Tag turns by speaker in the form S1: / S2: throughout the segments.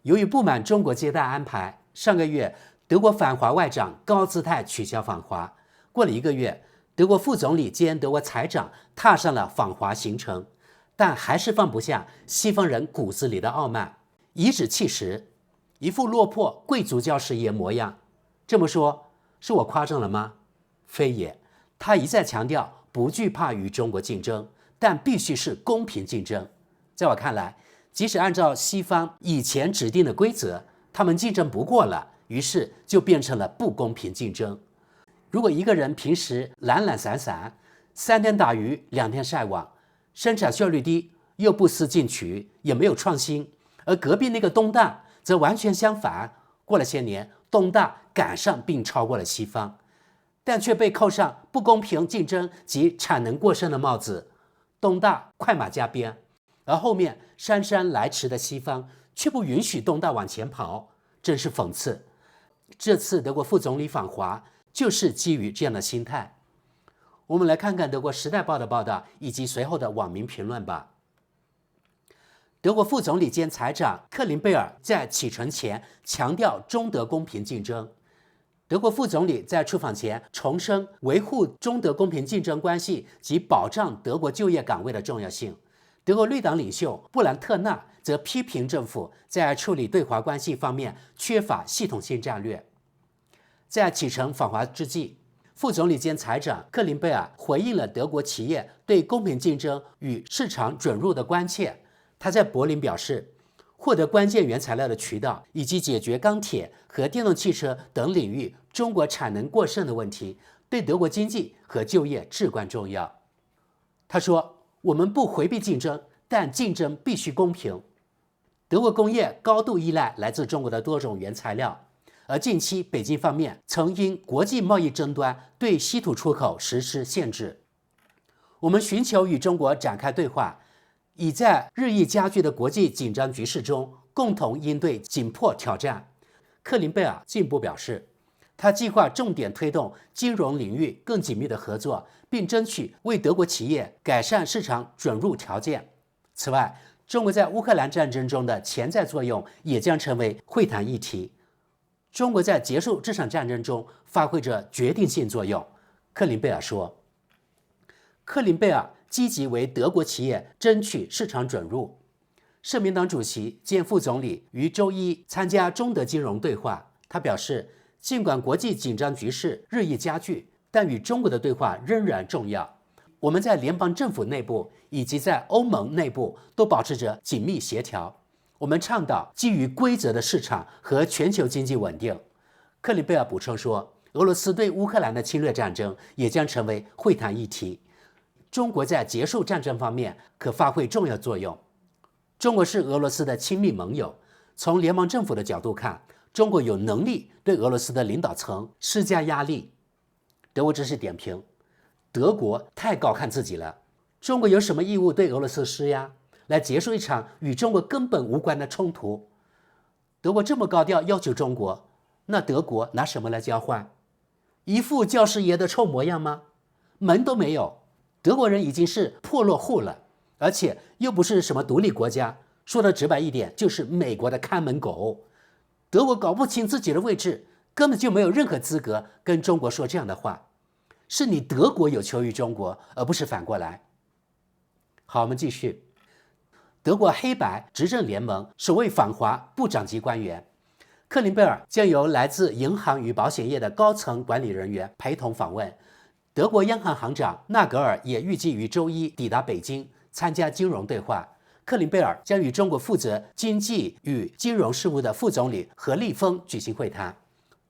S1: 由於不滿中國接待安排，上個月德國訪華外長高姿態取消訪華。過了1個月，德國副總理兼德國財長踏上了訪華行程，但還是放不下西方人骨子裡的傲慢，頤指氣使，一副落魄貴族教師爺模樣。這麼說，是我誇張了嗎？非也，他一再強調不懼怕與中國競爭，但必須是公平競爭。在我看來，即使按照西方以前指定的規則，他們競爭不過了，於是就變成了不公平競爭。如果一個人平時懶懶散散，3天打魚2天曬網，生產效率低，又不思進取，也沒有創新，而隔壁那個東大則完全相反，過了些年，東大趕上並超過了西方，但卻被扣上不公平競爭及產能過剩的帽子，東大快馬加鞭。而後面姍姍來遲的西方卻不允許東大往前跑，真是諷刺。這次德國副總理訪華就是基於這樣的心態。我們來看看德國《時代報》的報道以及隨後的網民評論吧。德國副總理兼財長克林貝爾在啟程前強調中德公平競爭。德國副總理在出訪前重申維護中德公平競爭關係及保障德國就業崗位的重要性。德國綠黨領袖布蘭特納則批評政府在處理對華關係方面缺乏系統性戰略。在啟程訪華之際，副總理兼財長克林貝爾回應了德國企業對公平競爭與市場准入的關切。他在柏林表示，獲得關鍵原材料的渠道以及解決鋼鐵和電動汽車等領域中國產能過剩的問題，對德國經濟和就業至關重要。他說，我們不回避競爭，但競爭必須公平。德國工業高度依賴來自中國的多種原材料，而近期北京方面曾因國際貿易爭端對稀土出口實施限制。我們尋求與中國展開對話，以在日益加劇的國際緊張局勢中共同應對緊迫挑戰。克林貝爾進一步表示，他計劃重點推動金融領域更緊密的合作，並爭取為德國企業改善市場准入條件。此外，中國在烏克蘭戰爭中的潛在作用也將成為會談議題。中國在結束這場戰爭中發揮着決定性作用，克林貝爾說。克林貝爾積極為德國企業爭取市場准入。社民黨主席兼副總理於周一參加中德金融對話，他表示，儘管國際緊張局勢日益加劇，但與中國的對話仍然重要。我們在聯邦政府內部以及在歐盟內部都保持着緊密協調。我們倡導基於規則的市場和全球經濟穩定。克林貝爾補充說，俄羅斯對烏克蘭的侵略戰爭也將成為會談議題。中國在結束戰爭方面可發揮重要作用。中國是俄羅斯的親密盟友。從聯邦政府的角度看，中國有能力對俄羅斯的領導層施加壓力。德國之士點評：德國太高看自己了。中國有什麼義務對俄羅斯施壓，來結束一場與中國根本無關的衝突？德國這麼高調要求中國，那德國拿什麼來交換？一副教師爺的臭模樣嗎？門都沒有。德國人已經是破落戶了，而且又不是什麼獨立國家，說的直白一點，就是美國的看門狗。德國搞不清自己的位置，根本就沒有任何資格跟中國說這樣的話。是你德國有求於中國，而不是反過來。好，我們繼續。德國黑白執政聯盟首位訪華部長級官員克林貝爾將由來自銀行與保險業的高層管理人員陪同訪問。德國央行行長納格爾也預計於周一抵達北京參加金融對話。克林貝爾將與中國負責經濟與金融事務的副總理何立峰舉行會談，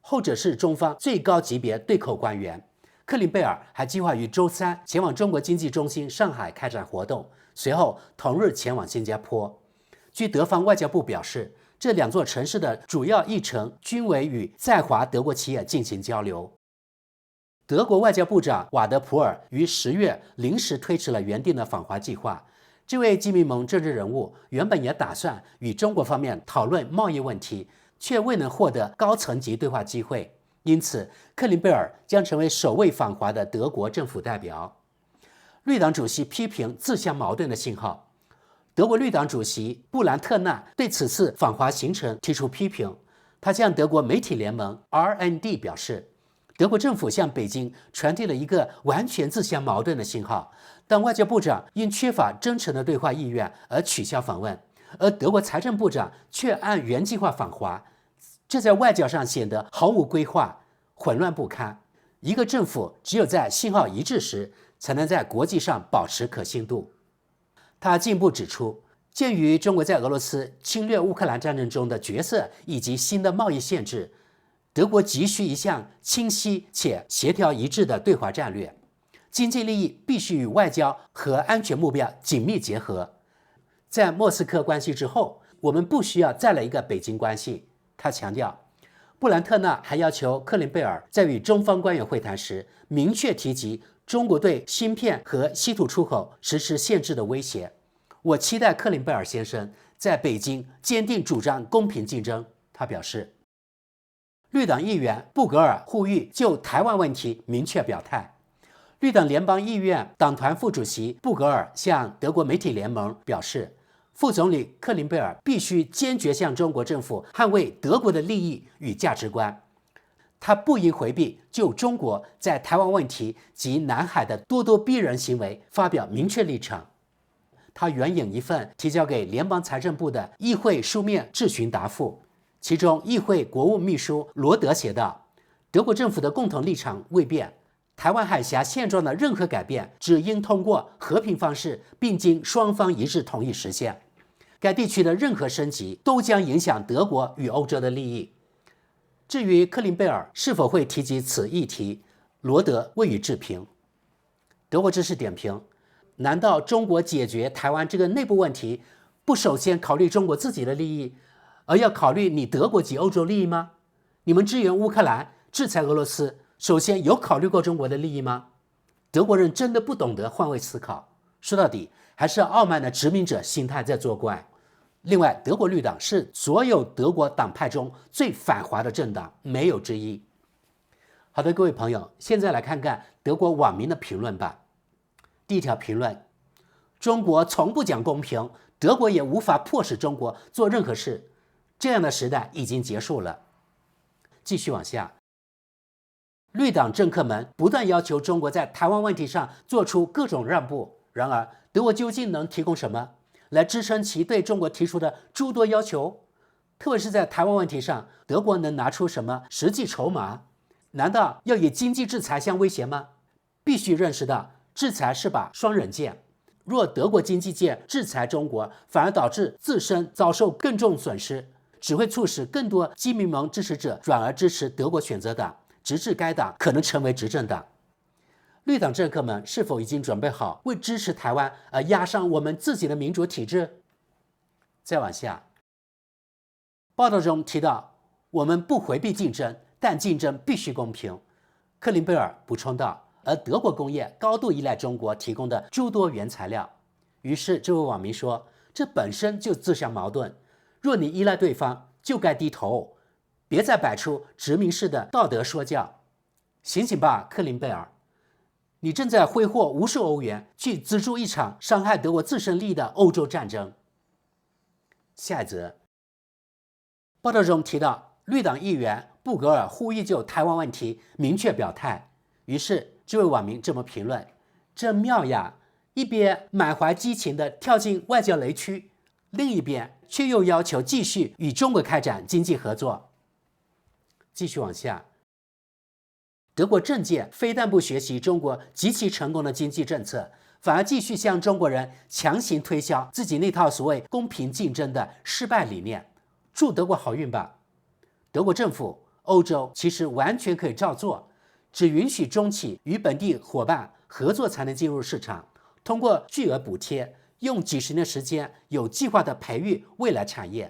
S1: 後者是中方最高級別對口官員。克林貝爾還計劃於周三前往中國經濟中心上海開展活動，隨後同日前往新加坡。據德方外交部表示，這兩座城市的主要議程均為與在華德國企業進行交流。德國外交部長瓦德普爾於10月臨時推遲了原定的訪華計劃。這位基民盟政治人物原本也打算與中國方面討論貿易問題，卻未能獲得高層級對話機會。因此，克林貝爾將成為首位訪華的德國政府代表。綠黨主席批評自相矛盾的信號。德國綠黨主席布蘭特納對此次訪華行程提出批評，他向德國媒體聯盟 RND 表示，德國政府向北京傳遞了一個完全自相矛盾的信號，當外交部長因缺乏真誠的對話意願而取消訪問，而德國財政部長卻按原計劃訪華，這在外交上顯得毫無規劃，混亂不堪。一個政府只有在信號一致時，才能在國際上保持可信度。他進一步指出，鑑於中國在俄羅斯侵略烏克蘭戰爭中的角色以及新的貿易限制，德國急需一項清晰且協調一致的對華戰略，經濟利益必須與外交和安全目標緊密結合。在莫斯科關係之後，我們不需要再來一個北京關係。他強調，布蘭特納還要求克林貝爾在與中方官員會談時，明確提及中國對芯片和稀土出口實施限制的威脅。我期待克林貝爾先生在北京堅定主張公平競爭。他表示，綠黨議員布格爾呼籲就台灣問題明確表態。綠黨聯邦議院黨團副主席布格爾向德國媒體聯盟表示，副總理克林貝爾必須堅決向中國政府捍衛德國的利益與價值觀。他不應回避就中國在台灣問題及南海的咄咄逼人行為發表明確立場。他援引一份提交給聯邦財政部的議會書面質詢答覆，其中議會國務秘書羅德寫道，德國政府的共同立場未變，台灣海峽現狀的任何改變只應通過和平方式，並經雙方一致同意實現。該地區的任何升級都將影響德國與歐洲的利益。至於克林貝爾是否會提及此議題，羅德未予置評。德國知識點評：難道中國解決台灣這個內部問題，不首先考慮中國自己的利益，而要考慮你德國及歐洲利益嗎？你們支援烏克蘭、制裁俄羅斯，首先有考慮過中國的利益嗎？德國人真的不懂得換位思考，說到底還是傲慢的殖民者心態在作怪。另外，德國綠黨是所有德國黨派中最反華的政黨，沒有之一。好的，各位朋友，現在來看看德國網民的評論吧。第一條評論：中國從不講公平，德國也無法迫使中國做任何事，這樣的時代已經結束了。繼續往下，綠黨政客們不斷要求中國在台灣問題上做出各種讓步，然而德國究竟能提供什麼來支撐其對中國提出的諸多要求？特別是在台灣問題上，德國能拿出什麼實際籌碼？難道要以經濟制裁相威脅嗎？必須認識到，制裁是把雙刃劍。若德國經濟界制裁中國，反而導致自身遭受更重損失，只會促使更多基民盟支持者轉而支持德國選擇黨，直至該黨可能成為執政黨。綠黨政客們是否已經準備好為支持台灣而押上我們自己的民主體制？再往下，報道中提到，我們不回避競爭，但競爭必須公平。克林貝爾補充道，而德國工業高度依賴中國提供的諸多原材料。於是這位網民說，這本身就自相矛盾。若你依賴對方，就該低頭，別再擺出殖民式的道德說教。醒醒吧，克林貝爾！你正在揮霍無數歐元去資助一場傷害德國自身利益的歐洲戰爭。下一則，報道中提到，綠黨議員布格爾呼籲就台灣問題明確表態。於是這位網民這麼評論：真妙呀！一邊滿懷激情地跳進外交雷區，另一邊卻又要求繼續與中國開展經濟合作。繼續往下。德國政界非但不學習中國極其成功的經濟政策，反而繼續向中國人強行推銷自己那套所謂公平競爭的失敗理念。祝德國好運吧！德國政府、歐洲其實完全可以照做，只允許中企與本地夥伴合作才能進入市場，通過巨額補貼，用幾十年時間有計劃地培育未來產業，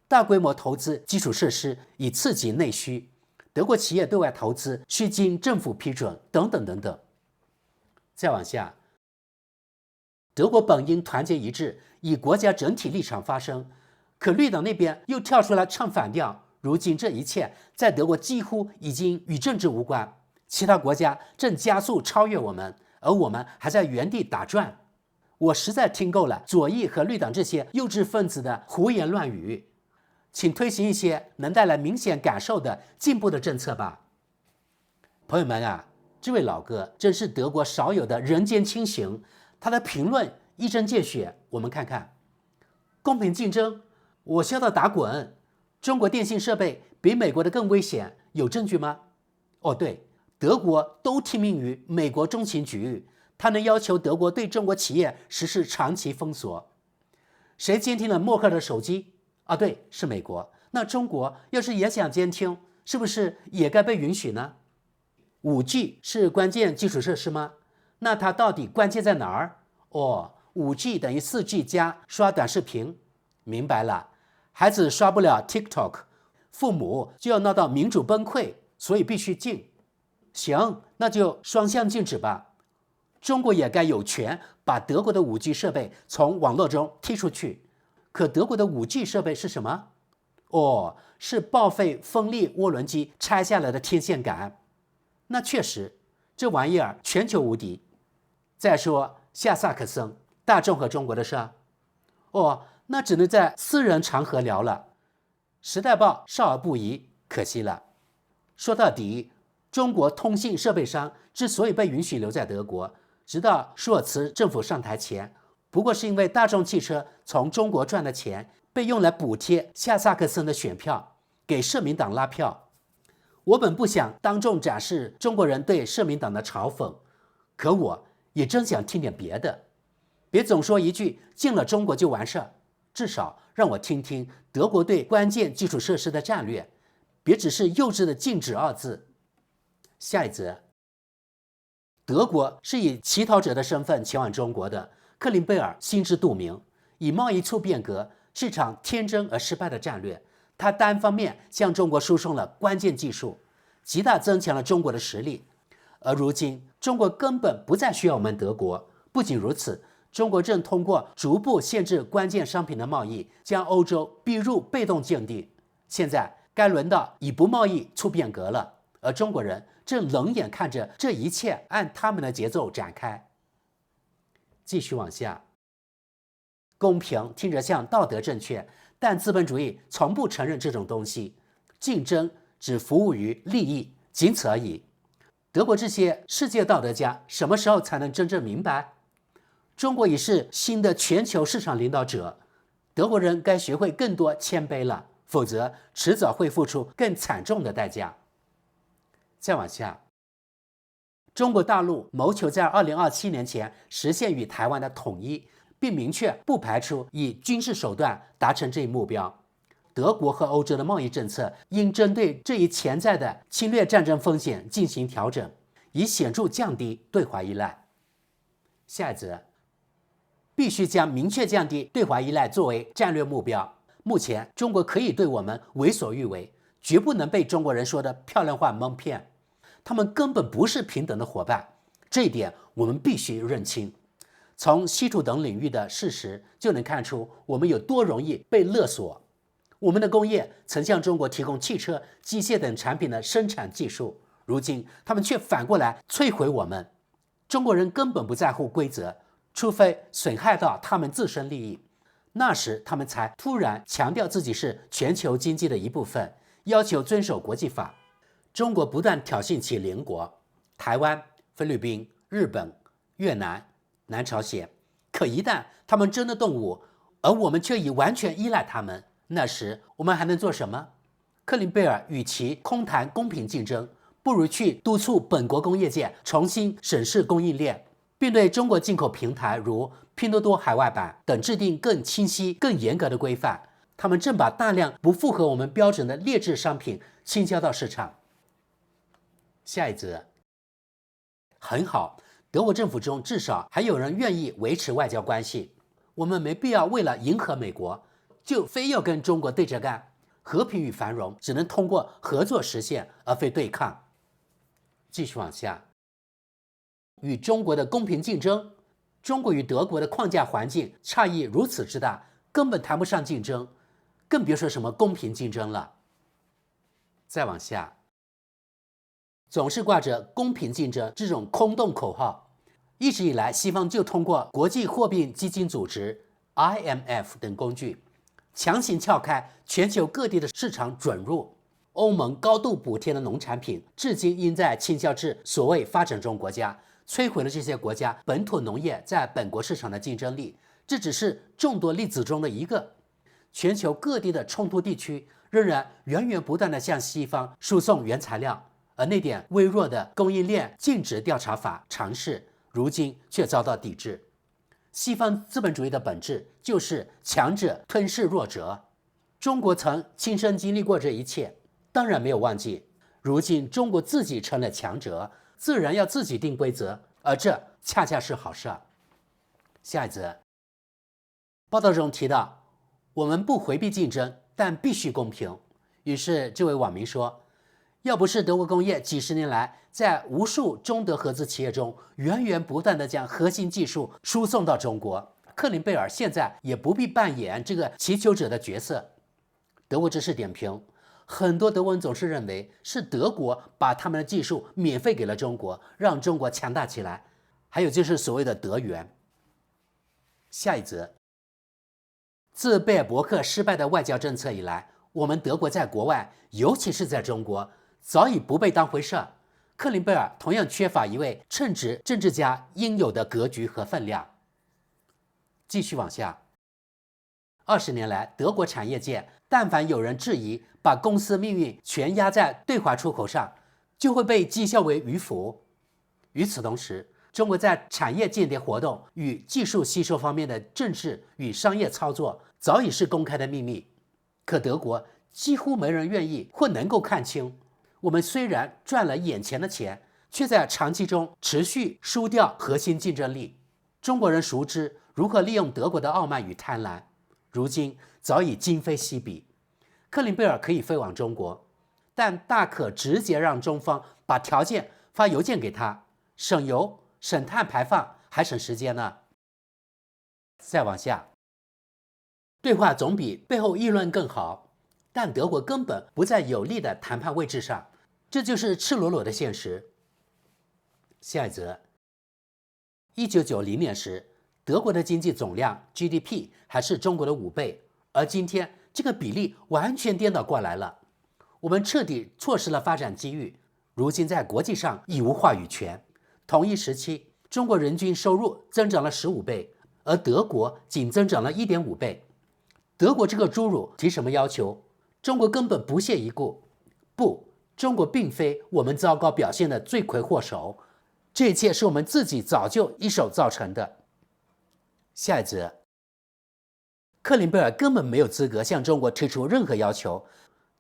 S1: 大規模投資基礎設施以刺激內需。德國企業對外投資需經政府批准，等等等等。再往下，德國本應團結一致，以國家整體立場發聲，可綠黨那邊又跳出來唱反調。如今這一切在德國幾乎已經與政治無關，其他國家正加速超越我們，而我們還在原地打轉。我實在聽夠了左翼和綠黨這些幼稚分子的胡言亂語，請推行一些能帶來明顯感受的進步的政策吧。朋友們啊，這位老哥真是德國少有的人間清醒，他的評論一針見血。我們看看，公平競爭，我笑到打滾。中國電信設備比美國的更危險，有證據嗎？哦，對，德國都聽命於美國中情局，他能要求德國對中國企業實施長期封鎖。誰監聽了默克爾的手機？啊，對，是美國。那中國要是也想監聽，是不是也該被允許呢？5G 是關鍵基礎設施嗎？那它到底關鍵在哪兒？哦，5G 等於4G 加刷短視頻。明白了，孩子刷不了 TikTok， 父母就要鬧到民主崩潰，所以必須禁。行，那就雙向禁止吧。中國也該有權把德國的5G 設備從網絡中踢出去。可德國的5G 設備是什麼？哦，是報廢風力渦輪機拆下來的天線桿。那確實，這玩意兒全球無敵。再說下薩克森，大眾和中國的事兒，哦，那只能在私人場合聊了。時代報少兒不宜，可惜了。說到底，中國通信設備商之所以被允許留在德國，直到舒爾茨政府上台前，不過是因為大众汽車從中國賺的錢被用來補貼下薩克森的選票，給社民黨拉票。我本不想當眾展示中國人對社民黨的嘲諷，可我也真想聽點別的。別總說一句進了中國就完事兒，至少讓我聽聽德國對關鍵基礎設施的戰略，別只是幼稚的禁止2字。下一則，德國是以乞討者的身份前往中國的，克林貝爾心知肚明，以貿易促變革是場天真而失敗的戰略。他單方面向中國輸送了關鍵技術，極大增強了中國的實力。而如今，中國根本不再需要我們德國。不僅如此，中國正通過逐步限制關鍵商品的貿易，將歐洲逼入被動境地。現在該輪到以不貿易促變革了，而中國人正冷眼看着這一切按他們的節奏展開。繼續往下，公平聽着像道德正確，但資本主義從不承認這種東西。競爭只服務於利益，僅此而已。德國這些世界道德家什麼時候才能真正明白？中國已是新的全球市場領導者，德國人該學會更多謙卑了，否則遲早會付出更慘重的代價。再往下，中國大陸謀求在2027年前實現與台灣的統一，並明確不排除以軍事手段達成這一目標。德國和歐洲的貿易政策應針對這一潛在的侵略戰爭風險進行調整，以顯著降低對華依賴。下一則，必須將明確降低對華依賴作為戰略目標。目前，中國可以對我們為所欲為，絕不能被中國人說的漂亮話蒙騙。他們根本不是平等的夥伴，這一點我們必須認清。從稀土等領域的事實就能看出，我們有多容易被勒索。我們的工業曾向中國提供汽車、機械等產品的生產技術，如今他們卻反過來摧毀我們。中國人根本不在乎規則，除非損害到他們自身利益，那時他們才突然強調自己是全球經濟的一部分，要求遵守國際法。中國不斷挑釁其鄰國，台灣、菲律賓、日本、越南、南朝鮮，可一旦他們真的動武，而我們卻已完全依賴他們，那時我們還能做什麼？克林貝爾與其空談公平競爭，不如去督促本國工業界重新審視供應鏈，並對中國進口平台如拼多多海外版等制定更清晰、更嚴格的規範。他們正把大量不符合我們標準的劣質商品傾銷到市場。下一則，很好，德國政府中至少還有人願意維持外交關係。我們沒必要為了迎合美國，就非要跟中國對着幹。和平與繁榮只能通過合作實現，而非對抗。繼續往下，與中國的公平競爭，中國與德國的框架環境差異如此之大，根本談不上競爭，更別說什麼公平競爭了。再往下，總是掛着公平競爭這種空洞口號，一直以來，西方就通過國際貨幣基金組織 IMF 等工具，強行撬開全球各地的市場准入。歐盟高度補貼的農產品，至今應在傾銷至所謂發展中國家，摧毀了這些國家本土農業在本國市場的競爭力。這只是眾多例子中的一個。全球各地的衝突地區仍然源源不斷地向西方輸送原材料，而那點微弱的供應鏈盡職調查法嘗試，如今卻遭到抵制。西方資本主義的本質就是強者吞噬弱者。中國曾親身經歷過這一切，當然沒有忘記。如今中國自己成了強者，自然要自己定規則，而這恰恰是好事。下一則報道中提到，我們不回避競爭，但必須公平。於是這位網民說，要不是德國工業幾十年來在無數中德合資企業中源源不斷地將核心技術輸送到中國，克林貝爾現在也不必扮演這個祈求者的角色。德國知識點評，很多德國人總是認為是德國把他們的技術免費給了中國，讓中國強大起來，還有就是所謂的德元。下一則，自貝爾伯克失敗的外交政策以來，我們德國在國外，尤其是在中國，早已不被當回事。克林貝爾同樣缺乏一位稱職政治家應有的格局和分量。繼續往下，20年來，德國產業界但凡有人質疑把公司命運全壓在對華出口上，就會被譏笑為迂腐。與此同時，中國在產業間諜活動與技術吸收方面的政治與商業操作早已是公開的秘密，可德國幾乎沒人願意或能夠看清。我們雖然賺了眼前的錢，卻在長期中持續輸掉核心競爭力。中國人熟知如何利用德國的傲慢與貪婪，如今早已今非昔比。克林貝爾可以飛往中國，但大可直接讓中方把條件發郵件給他，省油、省碳排放，還省時間呢。再往下，對話總比背後議論更好，但德國根本不在有利的談判位置上，這就是赤裸裸的現實。下一則，1990年時，德國的經濟總量 GDP 還是中國的5倍，而今天這個比例完全顛倒過來了。我們徹底錯失了發展機遇，如今在國際上已無話語權。同一時期，中國人均收入增長了15倍，而德國僅增長了1.5倍。德國這個侏儒提什麼要求？中國根本不屑一顧。不，中國並非我們糟糕表現的罪魁禍首，這一切是我們自己早就一手造成的。下一則，克林貝爾根本沒有資格向中國提出任何要求。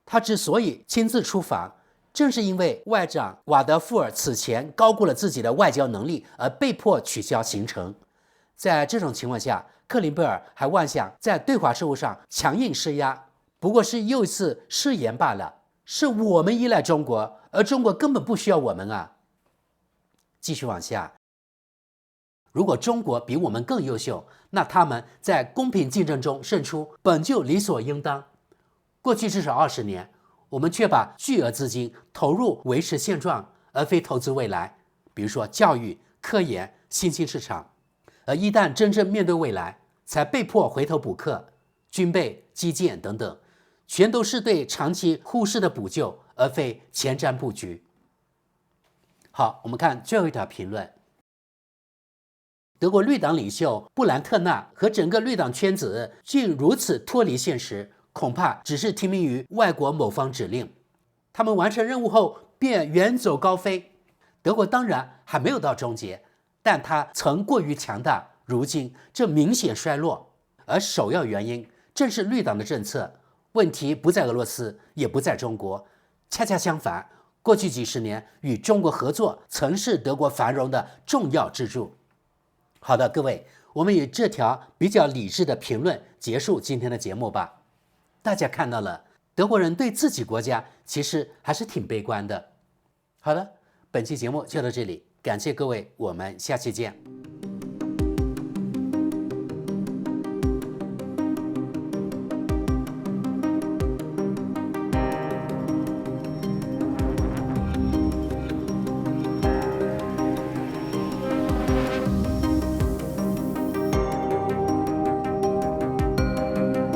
S1: 他之所以親自出訪，正是因為外長瓦德富爾此前高估了自己的外交能力，而被迫取消行程。在這種情況下，克林貝爾還妄想在對華事務上強硬施壓，不過是又一次失言罷了。是我們依賴中國，而中國根本不需要我們啊。繼續往下，如果中國比我們更優秀，那他們在公平競爭中勝出本就理所應當。過去至少20年，我們卻把巨額資金投入維持現狀，而非投資未來，比如說教育、科研、新興市場。而一旦真正面對未來，才被迫回頭補課，軍備、基建等等，全都是對長期忽視的補救，而非前瞻布局。好，我們看最後一條評論。德國綠黨領袖布蘭特納和整個綠黨圈子竟如此脫離現實，恐怕只是聽命於外國某方指令。他們完成任務後便遠走高飛。德國當然還沒有到終結，但它曾過於強大，如今正明顯衰落。而首要原因正是綠黨的政策。問題不在俄羅斯，也不在中國，恰恰相反，過去幾十年與中國合作曾是德國繁榮的重要支柱。好的，各位，我們以這條比較理智的評論結束今天的節目吧。大家看到了，德國人對自己國家其實還是挺悲觀的。好了，本期節目就到這裡，感謝各位，我們下期見。